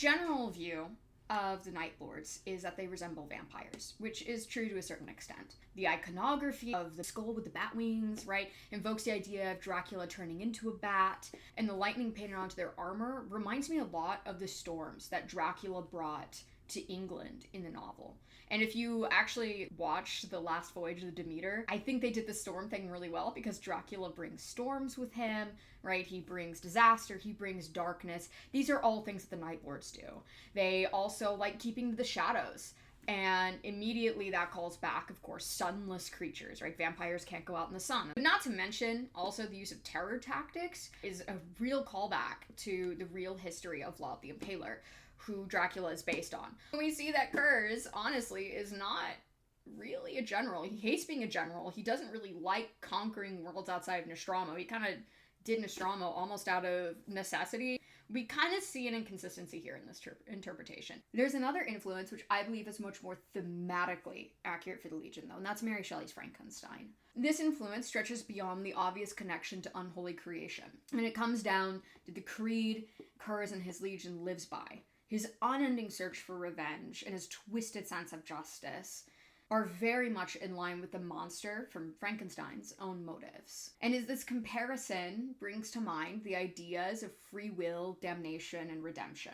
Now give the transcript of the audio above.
general view of the Night Lords is that they resemble vampires, which is true to a certain extent. The iconography of the skull with the bat wings, right, invokes the idea of Dracula turning into a bat, and the lightning painted onto their armor reminds me a lot of the storms that Dracula brought to England in the novel. And if you actually watch The Last Voyage of the Demeter, I think they did the storm thing really well because Dracula brings storms with him, right? He brings disaster, he brings darkness. These are all things that the Night Lords do. They also like keeping the shadows. And immediately that calls back, of course, sunless creatures, right? Vampires can't go out in the sun. But not to mention, also the use of terror tactics is a real callback to the real history of Vlad the Impaler, who Dracula is based on. We see that Curze, honestly, is not really a general. He hates being a general. He doesn't really like conquering worlds outside of Nostromo. He kind of did Nostromo almost out of necessity. We kind of see an inconsistency here in this interpretation. There's another influence which I believe is much more thematically accurate for the Legion, though, and that's Mary Shelley's Frankenstein. This influence stretches beyond the obvious connection to unholy creation, and it comes down to the creed Curze and his Legion lives by. His unending search for revenge and his twisted sense of justice are very much in line with the monster from Frankenstein's own motives. And as this comparison brings to mind the ideas of free will, damnation, and redemption.